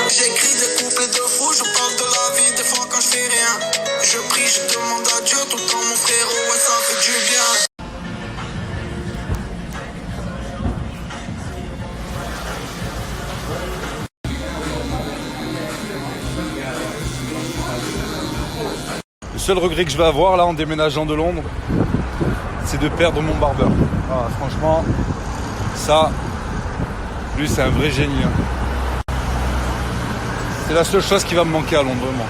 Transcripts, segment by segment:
J'écris des couplets de fou, je parle de la vie des fois quand je fais rien. Je prie, je demande à Dieu tout le temps mon frérot, ouais ça fait du bien. Le seul regret que je vais avoir là en déménageant de Londres, c'est de perdre mon barbeur. Ah, franchement, ça, lui c'est un vrai génie. C'est la seule chose qui va me manquer à Londres, vraiment.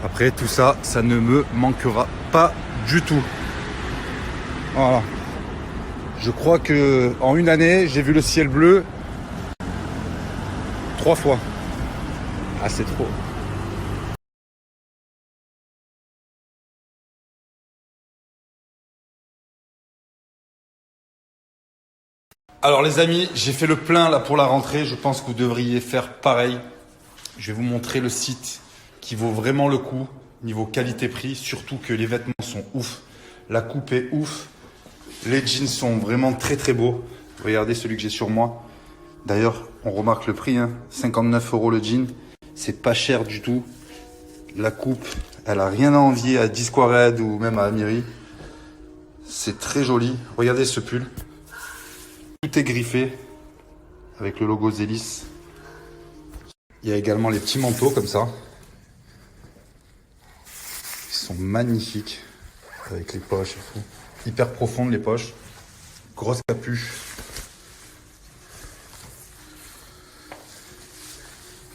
Après tout ça, ça ne me manquera pas du tout. Voilà. Je crois que en une année, j'ai vu le ciel bleu 3 fois. Ah, c'est trop. Alors les amis, j'ai fait le plein là pour la rentrée. Je pense que vous devriez faire pareil. Je vais vous montrer le site qui vaut vraiment le coup niveau qualité-prix. Surtout que les vêtements sont ouf. La coupe est ouf. Les jeans sont vraiment très très beaux. Regardez celui que j'ai sur moi. D'ailleurs, on remarque le prix. 59 € le jean. C'est pas cher du tout. La coupe, elle a rien à envier à Disquared ou même à Amiri. C'est très joli. Regardez ce pull. Tout est griffé avec le logo Zelis. Il y a également les petits manteaux comme ça. Ils sont magnifiques avec les poches. Hyper profondes les poches. Grosse capuche.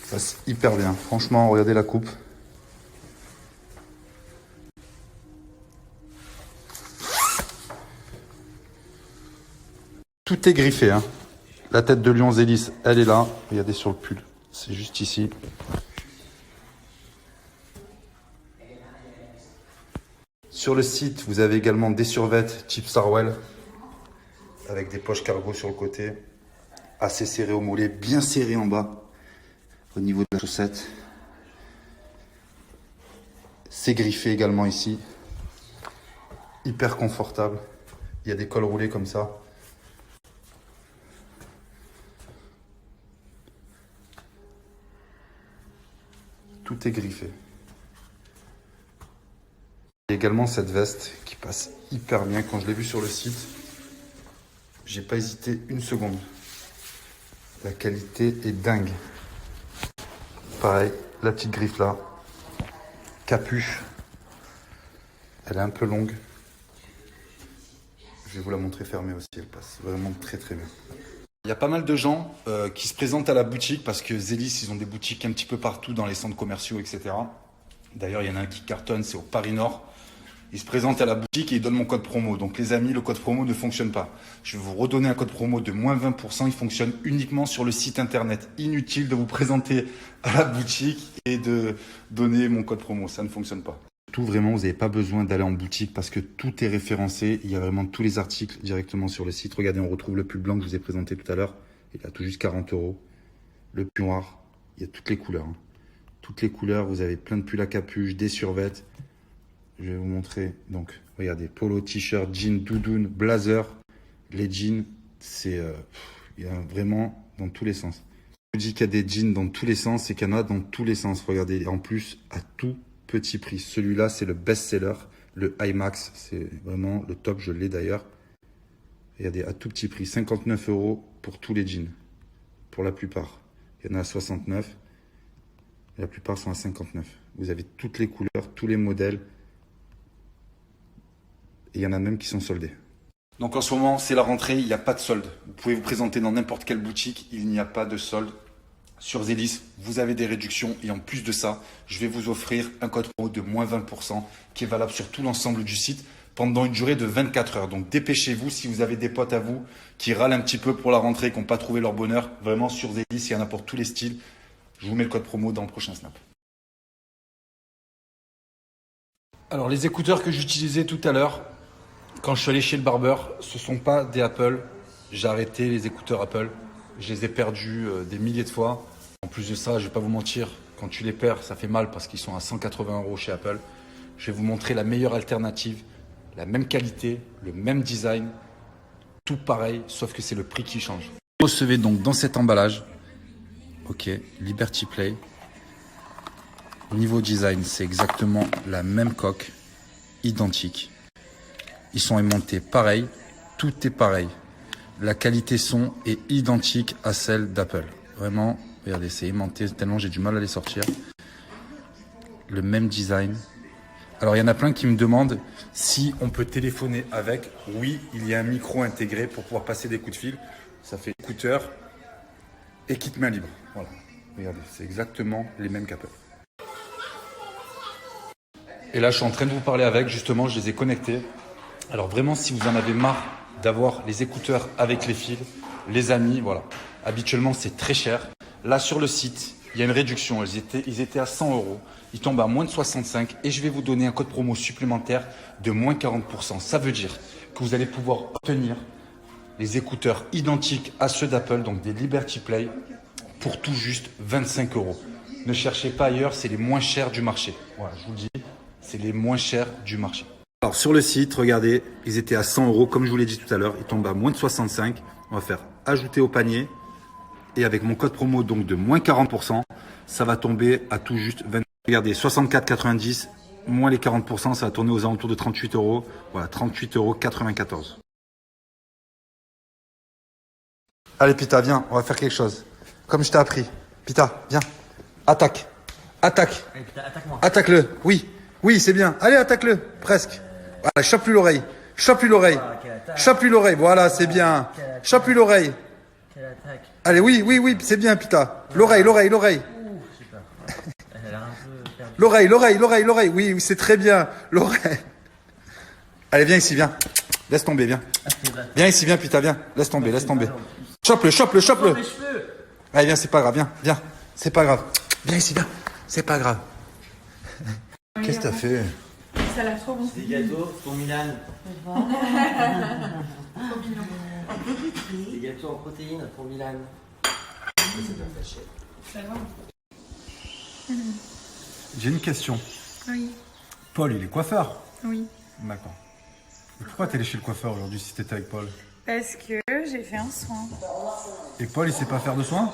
Ça passe hyper bien. Franchement, regardez la coupe. Tout est griffé. La tête de lion Zelis, elle est là. Regardez sur le pull. C'est juste ici. Sur le site, vous avez également des survêtements type Sarwell avec des poches cargo sur le côté, assez serré au mollet, bien serré en bas au niveau de la chaussette. C'est griffé également ici, hyper confortable. Il y a des cols roulés comme ça. Tout est griffé. Il y a également cette veste qui passe hyper bien. Quand je l'ai vue sur le site, j'ai pas hésité une seconde. La qualité est dingue. Pareil, la petite griffe là. Capuche. Elle est un peu longue. Je vais vous la montrer fermée aussi. Elle passe vraiment très très bien. Il y a pas mal de gens qui se présentent à la boutique parce que Zelis, ils ont des boutiques un petit peu partout dans les centres commerciaux, etc. D'ailleurs, il y en a un qui cartonne, c'est au Paris Nord. Ils se présentent à la boutique et ils donnent mon code promo. Donc les amis, le code promo ne fonctionne pas. Je vais vous redonner un code promo de moins 20%. Il fonctionne uniquement sur le site internet. Inutile de vous présenter à la boutique et de donner mon code promo. Ça ne fonctionne pas. Tout vraiment, vous n'avez pas besoin d'aller en boutique parce que tout est référencé. Il y a vraiment tous les articles directement sur le site. Regardez, on retrouve le pull blanc que je vous ai présenté tout à l'heure. Il a tout juste 40 €. Le pull noir, il y a toutes les couleurs. Toutes les couleurs, vous avez plein de pulls à capuche, des survêtements. Je vais vous montrer. Donc, regardez, polo, t-shirt, jean, doudoune, blazer. Les jeans, c'est il y a vraiment dans tous les sens. Je dis qu'il y a des jeans dans tous les sens et qu'il y en a dans tous les sens. Regardez, en plus, à tout petit prix. Celui-là, c'est le best-seller, le IMAX. C'est vraiment le top, je l'ai d'ailleurs. Regardez, à tout petit prix, 59 € pour tous les jeans. Pour la plupart. Il y en a à 69. La plupart sont à 59. Vous avez toutes les couleurs, tous les modèles. Et il y en a même qui sont soldés. Donc en ce moment, c'est la rentrée, il n'y a pas de solde. Vous pouvez vous présenter dans n'importe quelle boutique, il n'y a pas de solde. Sur Zelis, vous avez des réductions et en plus de ça, je vais vous offrir un code promo de moins 20% qui est valable sur tout l'ensemble du site pendant une durée de 24 heures. Donc dépêchez-vous si vous avez des potes à vous qui râlent un petit peu pour la rentrée, qui n'ont pas trouvé leur bonheur. Vraiment sur Zelis, il y en a pour tous les styles. Je vous mets le code promo dans le prochain snap. Alors les écouteurs que j'utilisais tout à l'heure, quand je suis allé chez le barbeur, ce ne sont pas des Apple. J'ai arrêté les écouteurs Apple. Je les ai perdus des milliers de fois. En plus de ça, je ne vais pas vous mentir, quand tu les perds, ça fait mal parce qu'ils sont à 180 € chez Apple. Je vais vous montrer la meilleure alternative, la même qualité, le même design, tout pareil, sauf que c'est le prix qui change. Vous recevez donc dans cet emballage Ok, Liberty Play. Niveau design, c'est exactement la même coque, identique. Ils sont aimantés pareil, tout est pareil. La qualité son est identique à celle d'Apple. Vraiment, regardez, c'est aimanté tellement j'ai du mal à les sortir. Le même design. Alors, il y en a plein qui me demandent si on peut téléphoner avec. Oui, il y a un micro intégré pour pouvoir passer des coups de fil. Ça fait écouteur et kit main libre. Voilà. Regardez, c'est exactement les mêmes qu'Apple. Et là, je suis en train de vous parler avec. Justement, je les ai connectés. Alors, vraiment, si vous en avez marre d'avoir les écouteurs avec les fils, les amis, voilà. Habituellement, c'est très cher. Là, sur le site, il y a une réduction. Ils étaient à 100 €. Ils tombent à moins de 65 et je vais vous donner un code promo supplémentaire de moins 40%. Ça veut dire que vous allez pouvoir obtenir les écouteurs identiques à ceux d'Apple, donc des Liberty Play, pour tout juste 25 €. Ne cherchez pas ailleurs, c'est les moins chers du marché. Voilà, je vous le dis, c'est les moins chers du marché. Alors sur le site, regardez, ils étaient à 100 €, comme je vous l'ai dit tout à l'heure, ils tombent à moins de 65. On va faire ajouter au panier. Et avec mon code promo donc de moins 40%, ça va tomber à tout juste 20. Regardez, 64,90 moins les 40%, ça va tourner aux alentours de 38 €. Voilà, 38,94 €. Allez Pita, viens, on va faire quelque chose. Comme je t'ai appris. Pita, viens. Attaque. Attaque. Allez, putain, attaque-moi. Attaque-le. Oui. Oui, c'est bien. Allez, attaque-le. Presque. Voilà, chope-lui l'oreille. Chope-lui l'oreille. Chope-lui l'oreille. Voilà, c'est bien. Chope-lui l'oreille. Quelle attaque. Allez, oui, oui, oui, c'est bien, Pita. L'oreille, l'oreille, l'oreille. Ouh, j'ai peur. Elle a un peu perdu. L'oreille, l'oreille, l'oreille, l'oreille. Oui, oui, c'est très bien. L'oreille. Allez, viens ici, viens. Laisse tomber, viens. Viens ici, viens, Pita, viens. Laisse tomber, laisse tomber. Chope-le, chope-le, chope-le. Mes cheveux. Allez, viens, c'est pas grave, viens, viens. C'est pas grave. Viens ici, viens. C'est pas grave. Qu'est-ce que t'as fait? Ça a l'air trop bon. Des gâteaux pour Milan. Des gâteaux en protéines pour Milan. J'ai une question. Oui, Paul, il est coiffeur? oui. D'accord. Et pourquoi t'es allé chez le coiffeur aujourd'hui si t'étais avec Paul? Parce que j'ai fait un soin. Et Paul, il sait pas faire de soins?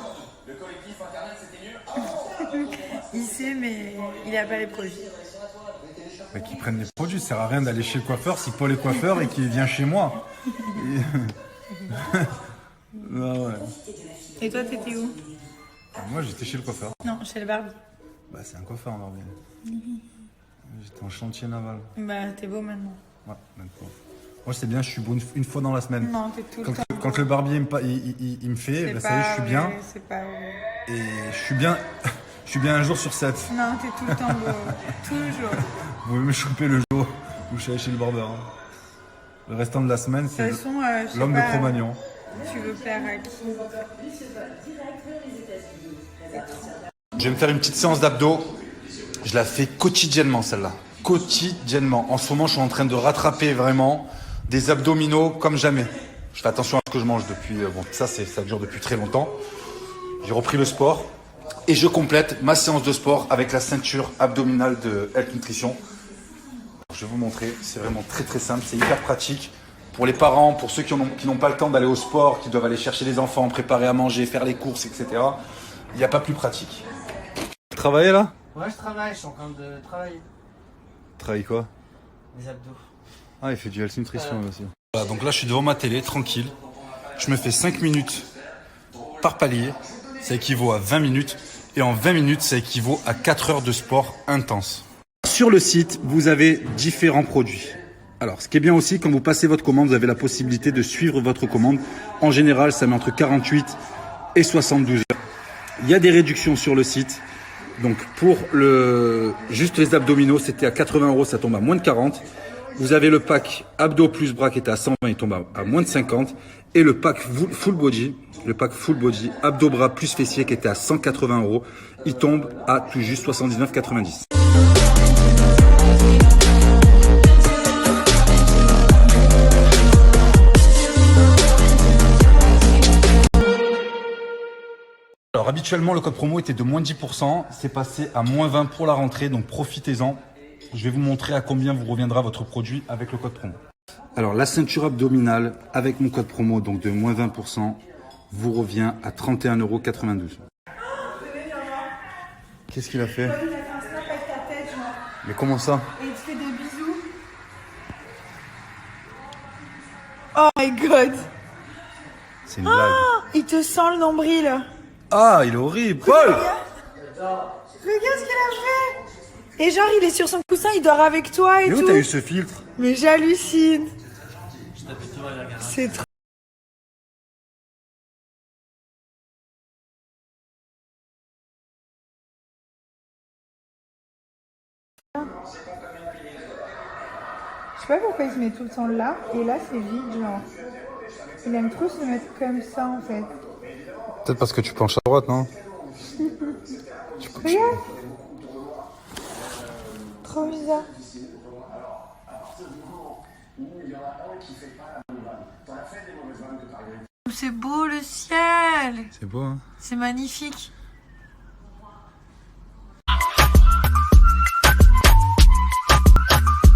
Il sait, mais il n'a pas les produits. Bah, qu'ils prennent les produits, ça sert à rien d'aller chez le coiffeur si Paul est coiffeur et qu'il vient chez moi. Ah ouais. Et toi, t'étais où? Moi, j'étais chez le coiffeur. Non, chez le Barbie. Bah, c'est un coiffeur en Barbie. J'étais en chantier naval. Bah, t'es beau maintenant. Ouais, maintenant. Moi, c'est bien, je suis beau une fois dans la semaine. Non, t'es tout le temps. Quand le barbier il me fait, bah, ça y est, je suis bien. C'est pas vrai. Et je suis bien. Je suis bien un jour sur 7. Non, t'es tout le temps beau. Toujours. Vous pouvez me choper le jour où je suis allé chez le barbeur. Hein. Le restant de la semaine, De c'est toute façon, je sais l'homme de pas, Cro-Magnon. Tu veux plaire à qui? Je vais me faire une petite séance d'abdos. Je la fais quotidiennement, celle-là. Quotidiennement. En ce moment, je suis en train de rattraper vraiment des abdominaux comme jamais. Je fais attention à ce que je mange depuis... Bon, ça dure depuis très longtemps. J'ai repris le sport. Et je complète ma séance de sport avec la ceinture abdominale de Health Nutrition. Je vais vous montrer, c'est vraiment très très simple, c'est hyper pratique. Pour les parents, pour ceux qui n'ont pas le temps d'aller au sport, qui doivent aller chercher les enfants, préparer à manger, faire les courses, etc. Il n'y a pas plus pratique. Tu travailles là? Ouais, je travaille, je suis en train de travailler. Travaille quoi? Les abdos. Ah, il fait du Health Nutrition aussi. Voilà, donc là je suis devant ma télé, tranquille. Je me fais 5 minutes par palier, ça équivaut à 20 minutes. Et en 20 minutes, ça équivaut à 4 heures de sport intense. Sur le site, vous avez différents produits. Alors, ce qui est bien aussi, quand vous passez votre commande, vous avez la possibilité de suivre votre commande. En général, ça met entre 48 et 72 heures. Il y a des réductions sur le site. Donc, pour juste les abdominaux, c'était à 80 €, ça tombe à moins de 40. Vous avez le pack abdos plus bras qui était à 120, il tombe à moins de 50. Et le pack full body, abdos bras plus fessiers qui était à 180 €, il tombe à tout juste 79,90. Alors habituellement le code promo était de moins 10%, c'est passé à moins 20 pour la rentrée, donc profitez-en. Je vais vous montrer à combien vous reviendra votre produit avec le code promo. Alors la ceinture abdominale avec mon code promo donc de moins 20% vous revient à 31,92 €. Qu'est-ce qu'il a fait? Il a fait un snap avec ta tête, genre. Mais comment ça? Et il te fait des bisous. Oh my god. C'est une blague. Il te sent le nombril. Ah, il est horrible. Paul! Regarde ce qu'il a fait. Et genre, il est sur son coussin, il dort avec toi et Mais où tout. t'as eu ce filtre? Mais j'hallucine. C'est trop. Je sais pas pourquoi il se met tout le temps là, et là c'est vide, genre. Il aime trop se mettre comme ça en fait. Peut-être parce que tu penches à droite, non? Regarde. Trop bizarre. C'est beau le ciel. C'est beau, hein? C'est magnifique.